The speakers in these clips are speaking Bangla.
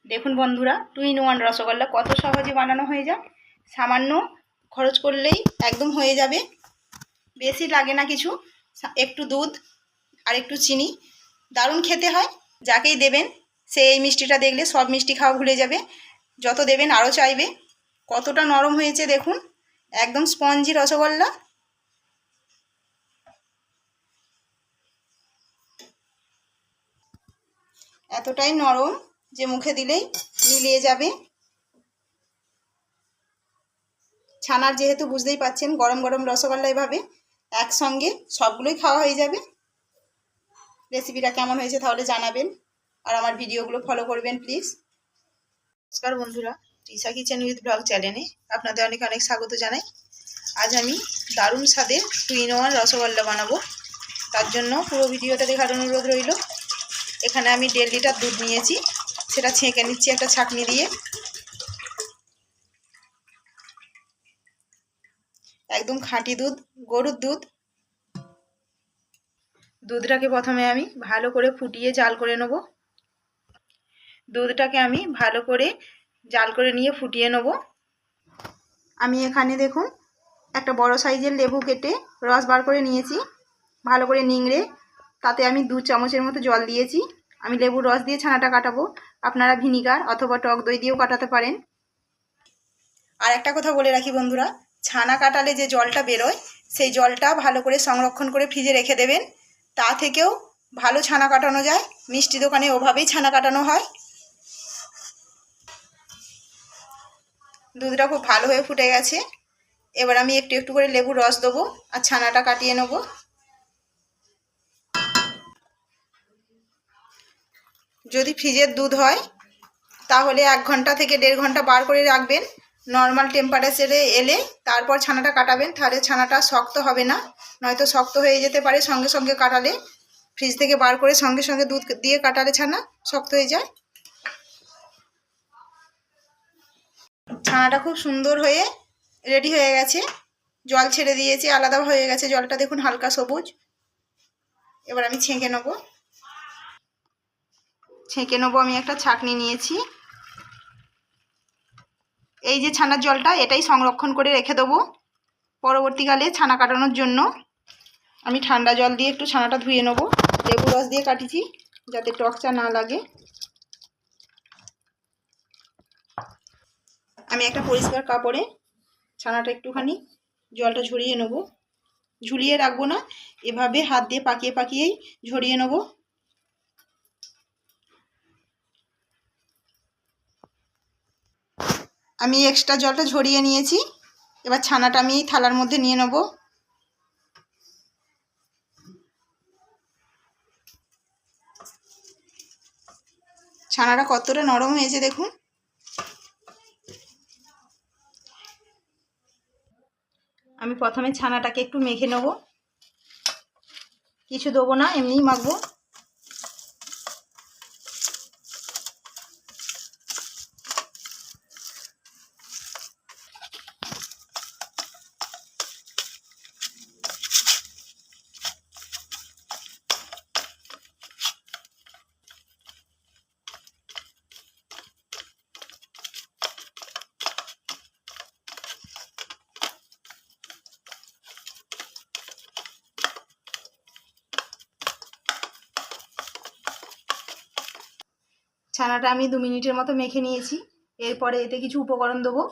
দেখুন বন্ধুরা, 2 in 1 রসগোল্লা কত সহজে বানানো হয়ে যায়। সামান্য খরচ করলেই একদম হয়ে যাবে, বেশি লাগে না কিছু। একটু দুধ আর একটু চিনি, দারুণ খেতে হয়। যাকেই দেবেন সে এই মিষ্টিটা দেখলে সব মিষ্টি খাওয়া ভুলে যাবে, যত দেবেন আরও চাইবে। কতটা নরম হয়েছে দেখুন, একদম স্পঞ্জি রসগোল্লা। এতটাই নরম যে মুখে দিলেই মিলিয়ে যাবে। ছানার যেহেতু বুঝতেই পাচ্ছেন, গরম গরম রসগোল্লা এভাবে একসঙ্গে সবগুলোই খাওয়া হয়ে যাবে। রেসিপিটা কেমন হয়েছে তাহলে জানাবেন, আর আমার ভিডিওগুলো ফলো করবেন প্লিজ। নমস্কার বন্ধুরা, তৃষা কিচেন উইথ ব্লগ চ্যানেলে আপনাদের অনেক অনেক স্বাগত জানাই। আজ আমি দারুণ স্বাদের 2 in 1 রসগোল্লা বানাবো। তার জন্য পুরো ভিডিওটা দেখার অনুরোধ রইল। এখানে আমি 1.5 লিটার দুধ নিয়েছি, সেটা ছেঁকে নিচ্ছি একটা ছাঁকনি দিয়ে। একদম খাঁটি দুধ, গরুর দুধ। দুধটাকে প্রথমে আমি ভালো করে ফুটিয়ে জাল করে নেব। দুধটাকে আমি ভালো করে জাল করে নিয়ে ফুটিয়ে নেব। আমি এখানে দেখুন একটা বড় সাইজের লেবু কেটে রস বার করে নিয়েছি, ভালো করে নিংড়ে তাতে আমি 2 চামচের মতো জল দিয়েছি। আমি লেবুর রস দিয়ে ছানাটা কাটাবো, আপনারা ভিনিগার অথবা টক দই দিয়েও কাটাতে পারেন। আর একটা কথা বলে রাখি বন্ধুরা, ছানা কাটালে যে জলটা বেরোয় সেই জলটা ভালো করে সংরক্ষণ করে ফ্রিজে রেখে দেবেন। তা থেকেও ভালো ছানা কাটানো যায়। মিষ্টি দোকানে ওভাবেই ছানা কাটানো হয়। দুধটা খুব ভালো হয়ে ফুটে গেছে। এবার আমি একটু একটু করে লেবুর রস দেবো আর ছানাটা কাটিয়ে নেব। যদি ফ্রিজের দুধ হয় তাহলে 1 ঘন্টা থেকে 1.5 ঘন্টা বার করে রাখবেন। নর্মাল টেম্পারেচারে এলে তারপর ছানাটা কাটাবেন, তাহলে ছানাটা শক্ত হবে না, নয়তো শক্ত হয়ে যেতে পারে সঙ্গে সঙ্গে কাটালে। ফ্রিজ থেকে বার করে সঙ্গে সঙ্গে দুধ দিয়ে কাটালে ছানা শক্ত হয়ে যায়। ছানাটা খুব সুন্দর হয়ে রেডি হয়ে গেছে। জল ছেড়ে দিয়েছি, আলাদা হয়ে গেছে জলটা, দেখুন হালকা সবুজ। এবার আমি ছেঁকে নেবো। আমি একটা ছাঁকনি নিয়েছি। এই যে ছানার জলটা, এটাই সংরক্ষণ করে রেখে দেবো পরবর্তীকালে ছানা কাটানোর জন্য। আমি ঠান্ডা জল দিয়ে একটু ছানাটা ধুয়ে নেব। লেবু রস দিয়ে কাটিছি যাতে টকচা না লাগে। আমি একটা পরিষ্কার কাপড়ে ছানাটা একটুখানি জলটা ঝরিয়ে নেব। ঝুলিয়ে রাখবো না, এভাবে হাত দিয়ে পাকিয়ে পাকিয়েই ঝরিয়ে নেব। আমি এক্সট্রা জলটা ঝরিয়ে নিয়েছি। এবার ছানাটা আমি এই থালার মধ্যে নিয়ে নেব। ছানাটা কতটা নরম হয়েছে দেখুন। আমি প্রথমে ছানাটাকে একটু মেখে নেব, কিছু দেবো না, এমনিই মাখবো। ছানাটা আমি 2 মিনিটের মতো মেখে নিয়েছি। এরপরে এতে কিছু উপকরণ দেবো।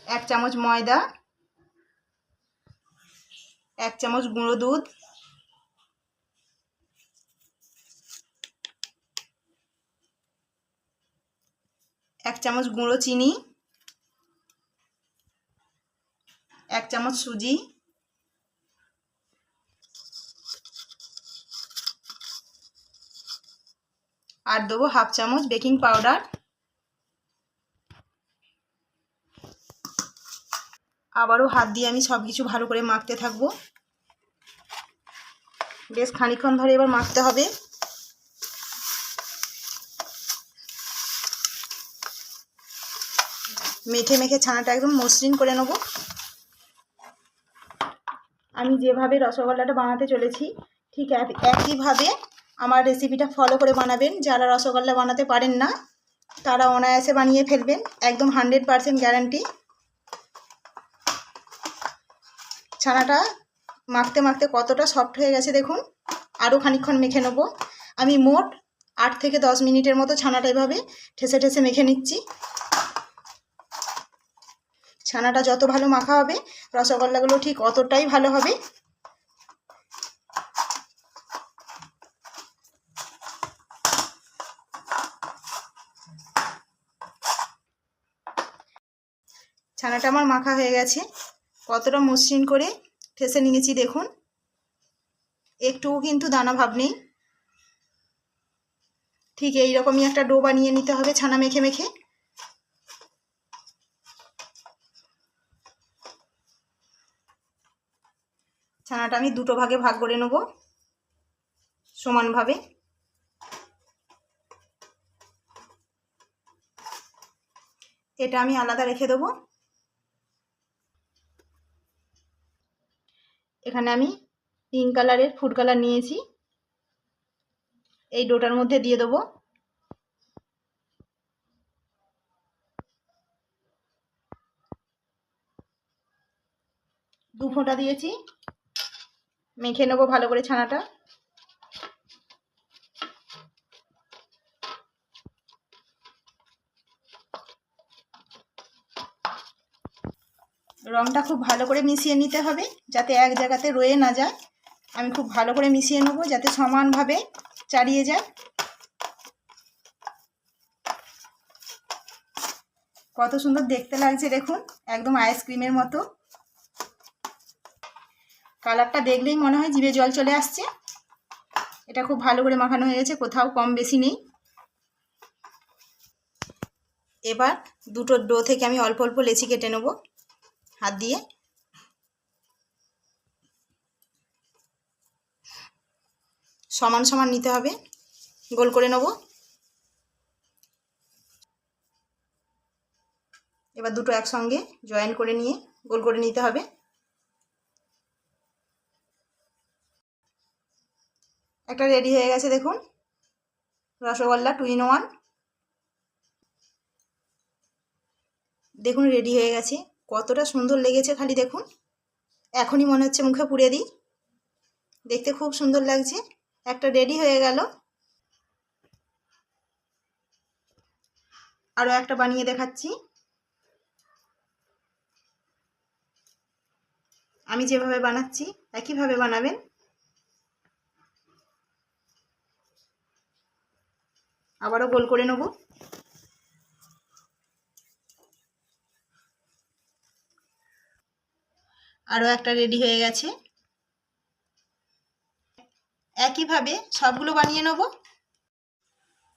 1 চামচ ময়দা, 1 চামচ গুঁড়ো দুধ, 1 চামচ গুঁড়ো চিনি, 1 চামচ সুজি, আর দেবো 1/2 চামচ বেকিং পাউডার। আবারও হাত দিয়ে আমি সব কিছু ভালো করে মাখতে থাকবো। বেশ খানিকক্ষণ ধরে এবার মাখতে হবে। মেখে মেখে ছানাটা একদম মসৃণ করে নেব। আমি যেভাবে রসগোল্লাটা বানাতে চলেছি ঠিক একইভাবে আমার রেসিপিটা ফলো করে বানাবেন। যারা রসগোল্লা বানাতে পারেন না তারা অনায়াসে বানিয়ে ফেলবেন, একদম 100% গ্যারান্টি। ছানাটা মাখতে মাখতে কতটা সফট হয়ে গেছে দেখুন। আরও খানিকক্ষণ মেখে নেব। আমি মোট 8 থেকে 10 মিনিটের মতো ছানাটা এভাবে ঠেসে ঠেসে মেখে নিচ্ছি। ছানাটা যত ভালো মাখা হবে রসগোল্লাগুলো ঠিক অতটাই ভালো হবে। ছানাটা আমার মাখা হয়ে গেছে, কতটা মসৃণ করে ঠেসে নিয়েছি দেখুন, একটুও কিন্তু দানা ভাব নেই। ঠিক এই রকমই একটা ডো বানিয়ে নিতে হবে ছানা মেখে মেখে। ছানাটা আমি দুটো ভাগে ভাগ করে নেব সমানভাবে। এটা আমি আলাদা রেখে দেবো। এখানে আমি পিঙ্ক কালারের ফুড কালার নিয়েছি, এই ডোটার মধ্যে দিয়ে দেবো। দু ফোঁটা দিয়েছি, মেখে নেবো ভালো করে ছানাটা। রংটা খুব ভালো করে মিশিয়ে নিতে হবে যাতে এক জায়গাতে রয়ে না যায়। আমি খুব ভালো করে মিশিয়ে নেবো যাতে সমানভাবে চারিয়ে যায়। কত সুন্দর দেখতে লাগছে দেখুন, একদম আইসক্রিমের মতো। কালারটা দেখলেই মনে হয় জিভে জল চলে আসছে। এটা খুব ভালো করে মাখানো হয়ে গেছে, কোথাও কম বেশি নেই। এবার দুটো ডো থেকে আমি অল্প অল্প লেচি কেটে নেব হাত দিয়ে। সমান সমান নিতে হবে, গোল করে নেব। এবার দুটো একসঙ্গে জয়েন করে নিয়ে গোল করে নিতে হবে। একটা রেডি হয়ে গেছে দেখুন, রসগোল্লা 2 in 1। দেখুন রেডি হয়ে গেছে, কতটা সুন্দর লেগেছে খালি দেখুন। এখনই মনে হচ্ছে মুখে পুড়ে দিই, দেখতে খুব সুন্দর লাগছে। একটা রেডি হয়ে গেল, আরও একটা বানিয়ে দেখাচ্ছি। আমি যেভাবে বানাচ্ছি একইভাবে বানাবেন। আবারও গোল করে নেব। আরও একটা রেডি হয়ে গেছে, একইভাবে সবগুলো বানিয়ে নেব।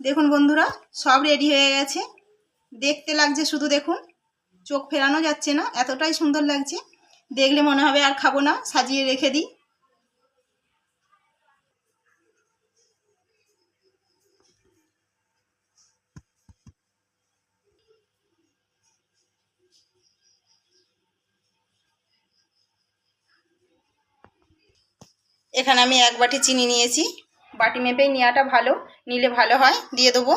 দেখুন বন্ধুরা, সব রেডি হয়ে গেছে। দেখতে লাগছে শুধু দেখুন, চোখ ফেরানো যাচ্ছে না, এতটাই সুন্দর লাগছে। দেখলে মনে হবে আর খাবো না, সাজিয়ে রেখে দিই। এখানে আমি 1 বাটি চিনি নিয়েছি, বাটি মেপেই নেওয়াটা ভালো, নিলে ভালো হয়। দিয়ে দেবো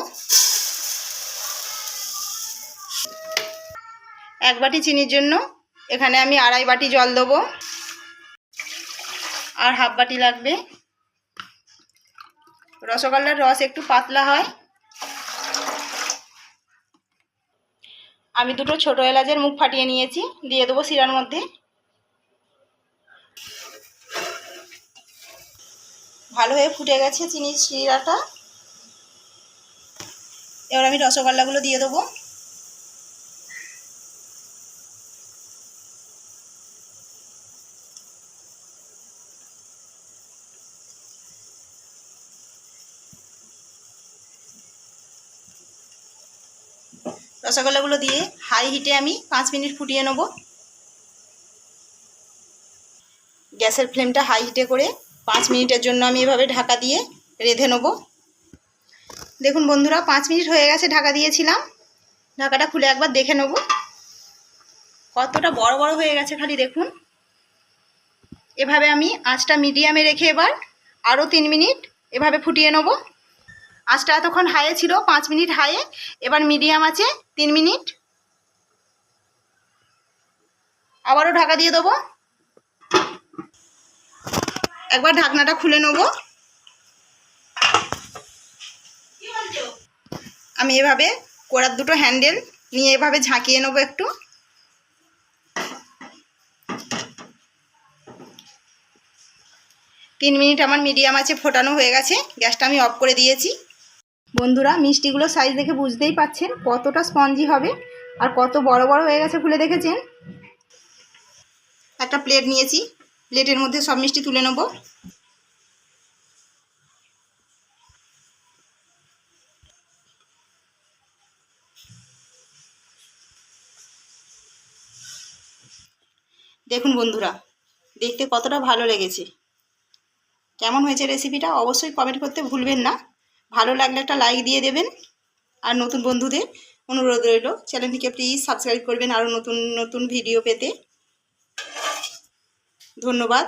1 বাটি চিনির জন্য এখানে আমি 2.5 বাটি জল দেবো, আর হাফ বাটি লাগবে। রসগোল্লার রস একটু পাতলা হয়। আমি দুটো ছোট এলাচের মুখ ফাটিয়ে নিয়েছি, দিয়ে দেবো শিরার মধ্যে। ভালো হয়ে ফুটে গেছে চিনির শিরাটা। এবার আমি রসগোল্লাগুলো দিয়ে দেবো। রসগোল্লাগুলো দিয়ে হাই হিটে আমি 5 মিনিট ফুটিয়ে নেব। গ্যাসের ফ্লেমটা হাই হিটে করে 5 মিনিটের জন্য আমি এভাবে ঢাকা দিয়ে রেঁধে নেব। দেখুন বন্ধুরা, 5 মিনিট হয়ে গেছে ঢাকা দিয়েছিলাম। ঢাকাটা খুলে একবার দেখে নেব, কতটা বড় বড় হয়ে গেছে খালি দেখুন। এভাবে আমি আঁচটা মিডিয়ামে রেখে এবার আরও 3 মিনিট এভাবে ফুটিয়ে নেব। আঁচটা এতক্ষণ হাইয়ে ছিল, 5 মিনিট হাইয়ে, এবার মিডিয়াম আছে 3 মিনিট। আবারও ঢাকা দিয়ে দেবো। একবার ঢাকনাটা খুলে নেব। আমি এভাবে কড়ার দুটো হ্যান্ডেল নিয়ে এভাবে ঝাঁকিয়ে নেবো একটু। তিন মিনিট আমার মিডিয়াম আছে ফোটানো হয়ে গেছে, গ্যাসটা আমি অফ করে দিয়েছি। বন্ধুরা, মিষ্টিগুলো সাইজ দেখে বুঝতেই পাচ্ছেন কতটা স্পঞ্জি হবে আর কত বড় বড় হয়ে গেছে ফুলে, দেখেছেন। একটা প্লেট নিয়েছি, প্লেটের মধ্যে সব মিষ্টি তুলে নেব। দেখুন বন্ধুরা, দেখতে কতটা ভালো লেগেছে। কেমন হয়েছে রেসিপিটা অবশ্যই কমেন্ট করতে ভুলবেন না। ভালো লাগলে একটা লাইক দিয়ে দেবেন। আর নতুন বন্ধুদের অনুরোধ রইল, চ্যানেলটিকে প্লিজ সাবস্ক্রাইব করবেন আরও নতুন নতুন ভিডিও পেতে। ধন্যবাদ।